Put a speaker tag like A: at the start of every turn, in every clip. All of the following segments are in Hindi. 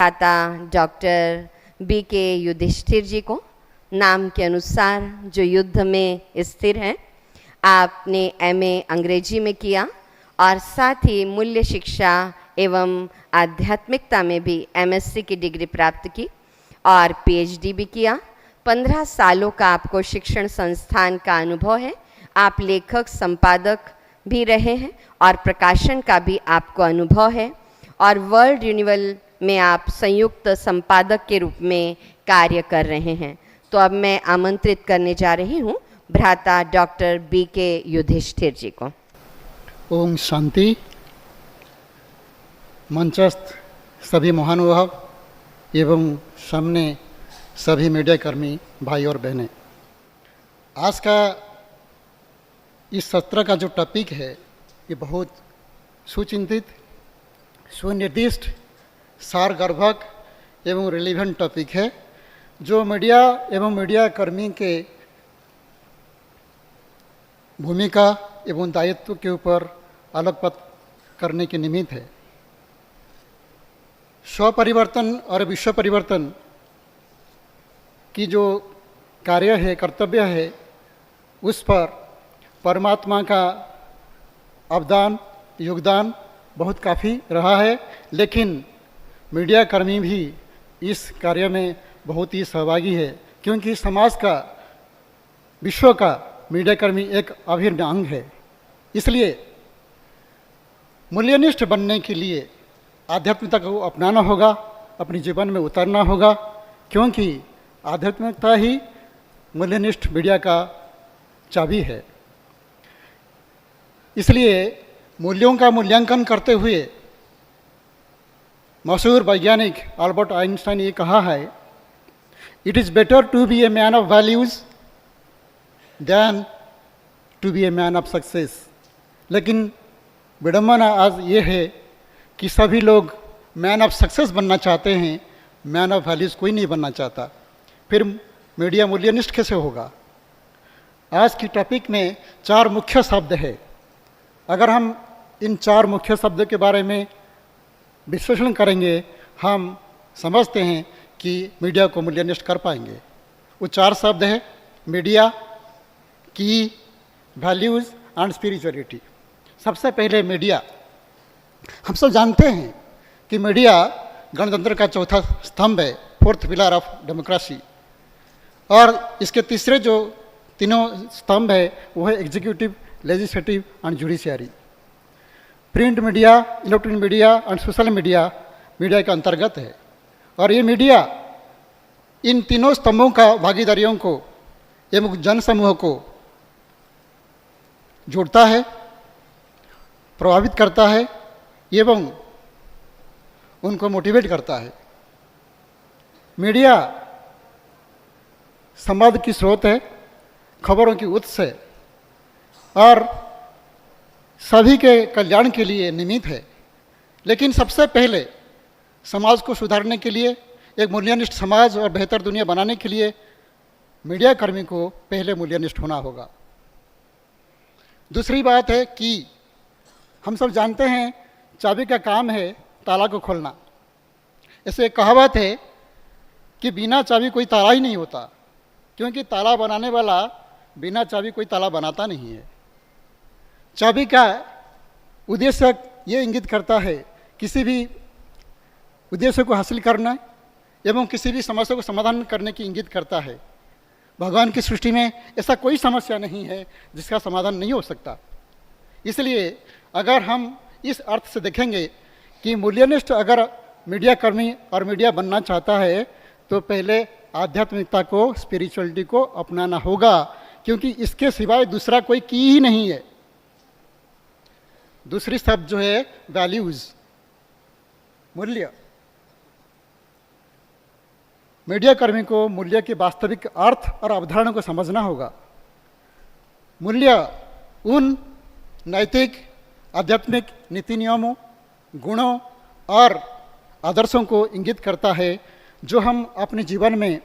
A: भ्राता डॉक्टर BK युधिष्ठिर जी को, नाम के अनुसार जो युद्ध में स्थिर हैं। आपने MA अंग्रेजी में किया और साथ ही मूल्य शिक्षा एवं आध्यात्मिकता में भी MSc की डिग्री प्राप्त की और PhD भी किया। 15 सालों का आपको शिक्षण संस्थान का अनुभव है। आप लेखक संपादक भी रहे हैं और प्रकाशन का भी आपको अनुभव है और वर्ल्ड रिन्यूअल में आप संयुक्त संपादक के रूप में कार्य कर रहे हैं। तो अब मैं आमंत्रित करने जा रही हूँ भ्राता डॉक्टर BK युधिष्ठिर जी को।
B: ओम शांति। मंचस्थ सभी महानुभाव एवं सामने सभी मीडिया कर्मी भाई और बहनें, आज का इस सत्र का जो टॉपिक है ये बहुत सुचिंतित, सुनिर्दिष्ट, सारगर्भक एवं रिलेवेंट टॉपिक है, जो मीडिया एवं मीडिया कर्मी के भूमिका एवं दायित्व के ऊपर आलोकपात करने के निमित्त है। स्व परिवर्तन और विश्व परिवर्तन की जो कार्य है, कर्तव्य है, उस पर परमात्मा का अवदान, योगदान बहुत काफ़ी रहा है, लेकिन मीडिया कर्मी भी इस कार्य में बहुत ही सहभागी है, क्योंकि समाज का, विश्व का मीडिया कर्मी एक अभिन्न अंग है। इसलिए मूल्यनिष्ठ बनने के लिए आध्यात्मिकता को अपनाना होगा, अपने जीवन में उतारना होगा, क्योंकि आध्यात्मिकता ही मूल्यनिष्ठ मीडिया का चाबी है। इसलिए मूल्यों का मूल्यांकन करते हुए मशहूर वैज्ञानिक अल्बर्ट आइंस्टाइन ने ये कहा है, it is better to be a man of values than to be a man of success. लेकिन विडम्बना आज ये है कि सभी लोग मैन ऑफ सक्सेस बनना चाहते हैं, मैन ऑफ वैल्यूज़ कोई नहीं बनना चाहता। फिर मीडिया मूल्यनिष्ठ कैसे होगा? आज की टॉपिक में 4 मुख्य शब्द है। अगर हम इन 4 मुख्य शब्दों के बारे में विश्लेषण करेंगे, हम समझते हैं कि मीडिया को मूल्यनिष्ठ कर पाएंगे। वो 4 शब्द है मीडिया, की, वैल्यूज़ एंड स्पिरिचुअलिटी। सबसे पहले मीडिया। हम सब जानते हैं कि मीडिया गणतंत्र का चौथा स्तंभ है, 4th पिलर ऑफ डेमोक्रेसी, और इसके तीसरे जो तीनों स्तंभ है वो है executive, legislative and judiciary. Print media, electronic media and social media media के अंतर्गत है, और ये मीडिया इन तीनों स्तंभों का भागीदारियों को एवं जनसमूह को जोड़ता है, प्रभावित करता है एवं उनको मोटिवेट करता है। मीडिया संवाद की स्रोत है, खबरों की उत्स है और सभी के कल्याण के लिए निमित्त है। लेकिन सबसे पहले समाज को सुधारने के लिए, एक मूल्यनिष्ठ समाज और बेहतर दुनिया बनाने के लिए मीडिया कर्मी को पहले मूल्यनिष्ठ होना होगा। दूसरी बात है कि हम सब जानते हैं चाबी का काम है ताला को खोलना। ऐसे एक कहावत है कि बिना चाबी कोई ताला ही नहीं होता, क्योंकि ताला बनाने वाला बिना चाबी कोई ताला बनाता नहीं है। चाबी का उद्देश्य ये इंगित करता है किसी भी उद्देश्य को हासिल करना एवं किसी भी समस्या को समाधान करने की इंगित करता है। भगवान की सृष्टि में ऐसा कोई समस्या नहीं है जिसका समाधान नहीं हो सकता। इसलिए अगर हम इस अर्थ से देखेंगे कि मूल्यनिष्ठ अगर मीडिया कर्मी और मीडिया बनना चाहता है तो पहले आध्यात्मिकता को, स्पिरिचुअलिटी को अपनाना होगा, क्योंकि इसके सिवाय दूसरा कोई की ही नहीं है। दूसरी शब्द जो है वैल्यूज़, मूल्य। मीडिया कर्मी को मूल्य के वास्तविक अर्थ और अवधारणा को समझना होगा। मूल्य उन नैतिक, आध्यात्मिक नीति नियमों, गुणों और आदर्शों को इंगित करता है जो हम अपने जीवन में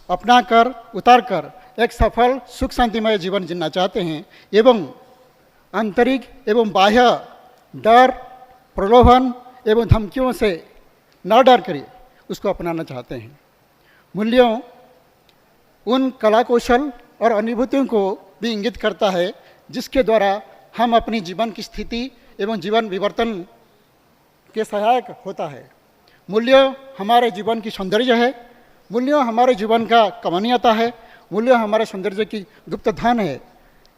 B: अपना कर, उतार कर एक सफल, सुख शांतिमय जीवन जीना चाहते हैं एवं आंतरिक एवं बाह्य डर, प्रलोभन एवं धमकियों से न डर करिए उसको अपनाना चाहते हैं। मूल्यों उन कला कौशल और अनुभूतियों को भी इंगित करता है जिसके द्वारा हम अपनी जीवन की स्थिति एवं जीवन विवर्तन के सहायक होता है। मूल्य हमारे जीवन की सौंदर्य है, मूल्य हमारे जीवन का कमानियता है, मूल्य हमारे सौंदर्य की गुप्त धन है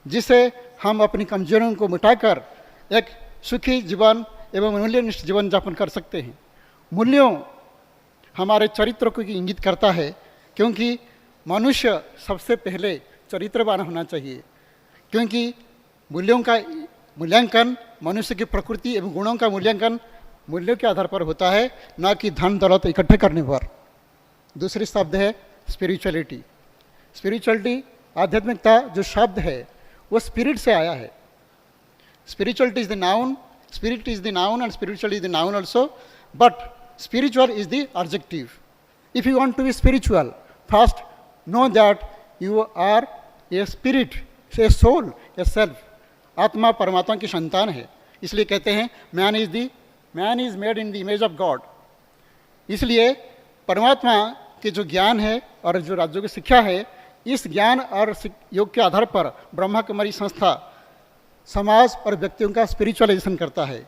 B: जिसे हम अपनी कमजोरियों को मिटाकर एक सुखी जीवन एवं मूल्यनिष्ठ जीवन यापन कर सकते हैं। मूल्यों हमारे चरित्र को इंगित करता है क्योंकि मनुष्य सबसे पहले चरित्रवान होना चाहिए, क्योंकि मूल्यों का मूल्यांकन मनुष्य की प्रकृति एवं गुणों का मूल्यांकन मूल्यों के आधार पर होता है, न कि धन दौलत इकट्ठे करने पर। दूसरी शब्द है स्पिरिचुअलिटी। स्पिरिचुअलिटी आध्यात्मिकता जो शब्द है वो स्पिरिट से आया है। Spirituality is the noun, spirit is the noun and spiritual is the noun also, but spiritual is the adjective. If you want to be spiritual, first know that you are a spirit, a soul, a self। आत्मा परमात्मा की संतान है, इसलिए कहते हैं man is made in the image of God. इसलिए परमात्मा के जो ज्ञान है और जो राज्यों की शिक्षा है, इस ज्ञान और योग के आधार पर ब्रह्मा कुमारी संस्था समाज और व्यक्तियों का स्पिरिचुअलाइजेशन करता है।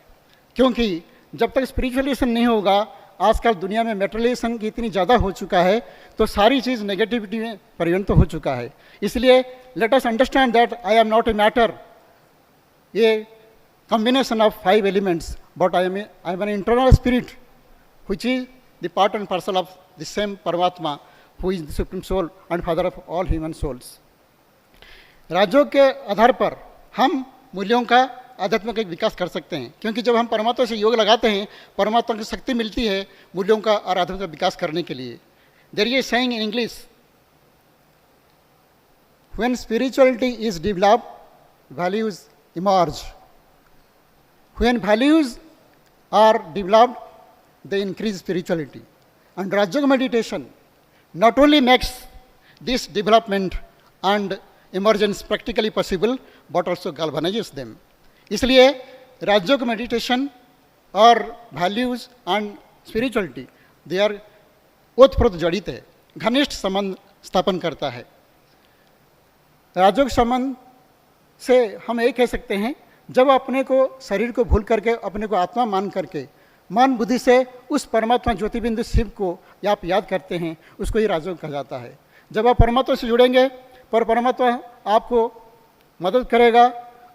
B: क्योंकि जब तक स्पिरिचुअलाइजेशन नहीं होगा, आजकल दुनिया में मेटेरियलिज्म की इतनी ज़्यादा हो चुका है तो सारी चीज़ नेगेटिविटी में परिणत हो चुका है। इसलिए let us understand that I am not a matter, ये combination of 5 elements, but I am an internal spirit which is the part and parcel of the same परमात्मा who is the supreme soul and father of all human souls. राज्यों के आधार पर हम मूल्यों का आध्यात्मिक विकास कर सकते हैं, क्योंकि जब हम परमात्मा से योग लगाते हैं, परमात्मा की शक्ति मिलती है मूल्यों का और आध्यात्मिक विकास करने के लिए। There is a saying in English, when spirituality is developed, values emerge. When values are developed, they increase spirituality. And Rajyoga meditation not only makes this development and emergence practically possible, but also galvanizes them. इसलिए राजयोग मेडिटेशन और values and spirituality they are ओतप्रोत जड़ित है, घनिष्ठ संबंध स्थापन करता है। राजयोग संबंध से हम ये कह सकते हैं, जब अपने को शरीर को भूल करके अपने को आत्मा मान करके मन बुद्धि से उस परमात्मा ज्योतिबिंदु शिव को आप याद करते हैं, उसको ही राजयोग कहा जाता है। जब आप परमात्मा से जुड़ेंगे, पर परमात्मा आपको मदद करेगा,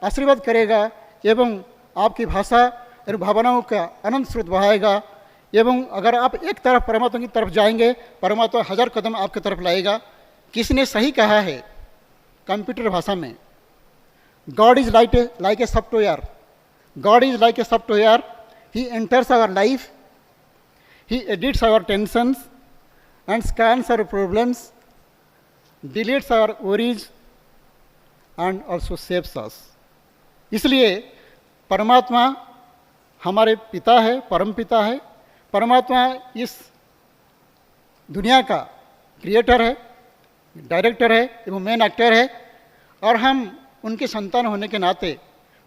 B: आशीर्वाद करेगा एवं आपकी भाषा और भावनाओं का अनंत स्रोत बहाएगा। एवं अगर आप एक तरफ परमात्मा की तरफ जाएंगे, परमात्मा 1000 कदम आपकी तरफ लाएगा। किसी ने सही कहा है कंप्यूटर भाषा में, God is like a software, God is like a software, he enters our life, he edits our tensions and scans our problems, deletes our worries and also saves us। इसलिए परमात्मा हमारे पिता है, परम पिता है। परमात्मा इस दुनिया का क्रिएटर है, डायरेक्टर है एवं मेन एक्टर है, और हम उनके संतान होने के नाते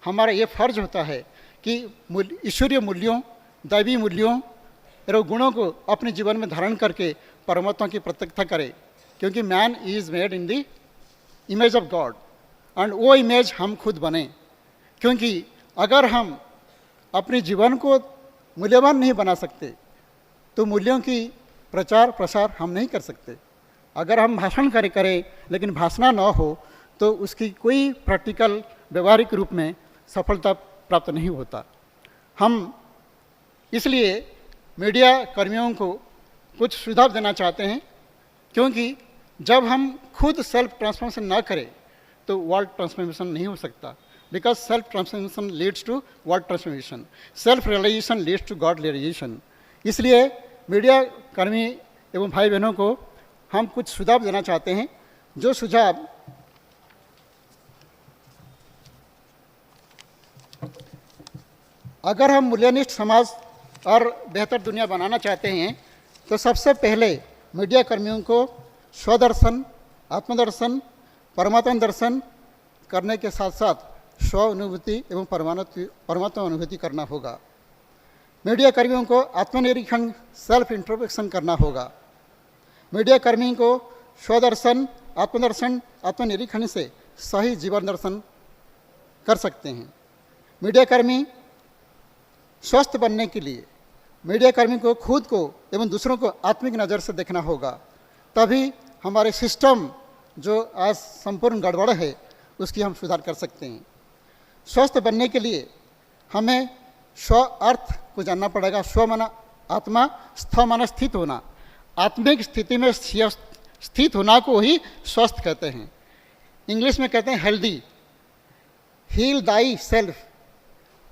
B: हमारा ये फर्ज होता है कि ईश्वरीय मूल्यों, दैवी मूल्यों और गुणों को अपने जीवन में धारण करके परमात्मा की प्रत्यक्षता करें, क्योंकि man is made in the image of God and वो इमेज हम खुद बने। क्योंकि अगर हम अपने जीवन को मूल्यवान नहीं बना सकते तो मूल्यों की प्रचार प्रसार हम नहीं कर सकते। अगर हम भाषण करें लेकिन भाषणा न हो तो उसकी कोई प्रैक्टिकल व्यवहारिक रूप में सफलता प्राप्त नहीं होता। हम इसलिए मीडिया कर्मियों को कुछ सुझाव देना चाहते हैं, क्योंकि जब हम खुद सेल्फ ट्रांसफॉर्मेशन ना करें तो वर्ल्ड ट्रांसफॉर्मेशन नहीं हो सकता। Because self transformation leads to world transformation, self realisation leads to God realisation. इसलिए मीडिया कर्मी एवं भाई बहनों को हम कुछ सुझाव देना चाहते हैं, जो सुझाव अगर हम मूल्यनिष्ठ समाज और बेहतर दुनिया बनाना चाहते हैं तो सबसे पहले मीडिया कर्मियों को स्वदर्शन, आत्मदर्शन, परमात्मा दर्शन करने के साथ साथ स्व अनुभूति एवं परमात्मा अनुभूति करना होगा। मीडिया कर्मियों को आत्मनिरीक्षण सेल्फ इंट्रोस्पेक्शन करना होगा। मीडिया कर्मी को स्वदर्शन, आत्मदर्शन, आत्मनिरीक्षण से सही जीवन दर्शन कर सकते हैं। मीडिया कर्मी स्वस्थ बनने के लिए मीडिया कर्मी को खुद को एवं दूसरों को आत्मिक नज़र से देखना होगा, तभी हमारे सिस्टम जो आज संपूर्ण गड़बड़ है उसकी हम सुधार कर सकते हैं। स्वस्थ बनने के लिए हमें स्व अर्थ को जानना पड़ेगा। स्व माना आत्मा, स्थ माना स्थित होना। आत्मिक स्थिति में स्थित होना को ही स्वस्थ कहते हैं। इंग्लिश में कहते हैं healthy, heal thy self.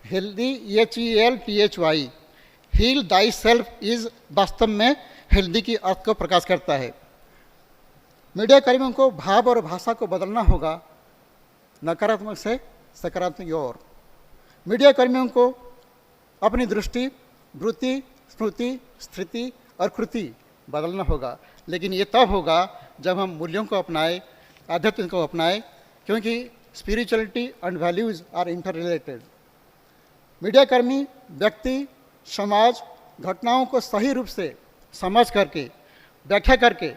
B: Healthy HELTHY, heal thy self is वास्तव में हेल्दी की अर्थ को प्रकाश करता है। मीडिया कर्मियों को भाव और भाषा को बदलना होगा, नकारात्मक से सकारात्मक की ओर। मीडिया कर्मियों को अपनी दृष्टि, वृत्ति, स्मृति, स्थिति और कृति बदलना होगा, लेकिन ये तब होगा जब हम मूल्यों को अपनाएं, आध्यात्म को अपनाएं, क्योंकि spirituality and values are interrelated. Media कर्मी व्यक्ति, समाज, घटनाओं को सही रूप से समझ करके, व्याख्या करके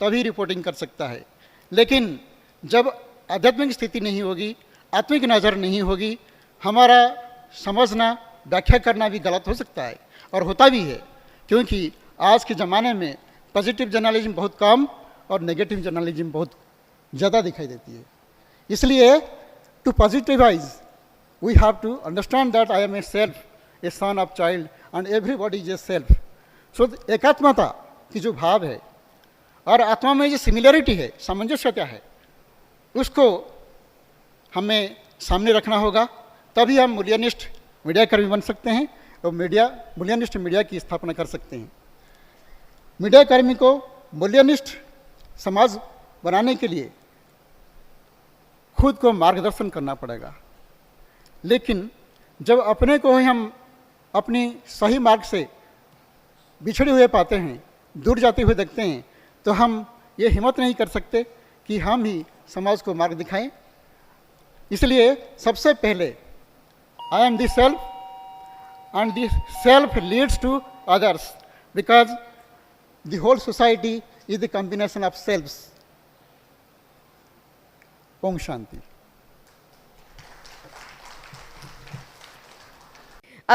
B: तभी रिपोर्टिंग कर सकता है। लेकिन जब आध्यात्मिक स्थिति नहीं होगी, आत्मिक नज़र नहीं होगी, हमारा समझना, व्याख्या करना भी गलत हो सकता है और होता भी है, क्योंकि आज के ज़माने में पॉजिटिव जर्नलिज्म बहुत कम और नेगेटिव जर्नलिज्म बहुत ज़्यादा दिखाई देती है। इसलिए to positivise we have to understand that I am a self, a son of child and everybody is a self. So एकात्मता की जो भाव है और आत्मा में जो सिमिलरिटी है, सामंजस्यता है, उसको हमें सामने रखना होगा, तभी हम मूल्यनिष्ठ मीडिया कर्मी बन सकते हैं और मूल्यनिष्ठ मीडिया की स्थापना कर सकते हैं। मीडिया कर्मी को मूल्यनिष्ठ समाज बनाने के लिए खुद को मार्गदर्शन करना पड़ेगा। लेकिन जब अपने को ही हम अपनी सही मार्ग से बिछड़े हुए पाते हैं, दूर जाते हुए देखते हैं, तो हम ये हिम्मत नहीं कर सकते कि हम ही समाज को मार्ग दिखाएं। इसलिए सबसे पहले I am the self and the self leads to others, because the whole society is the combination of selfs. ओम शांति।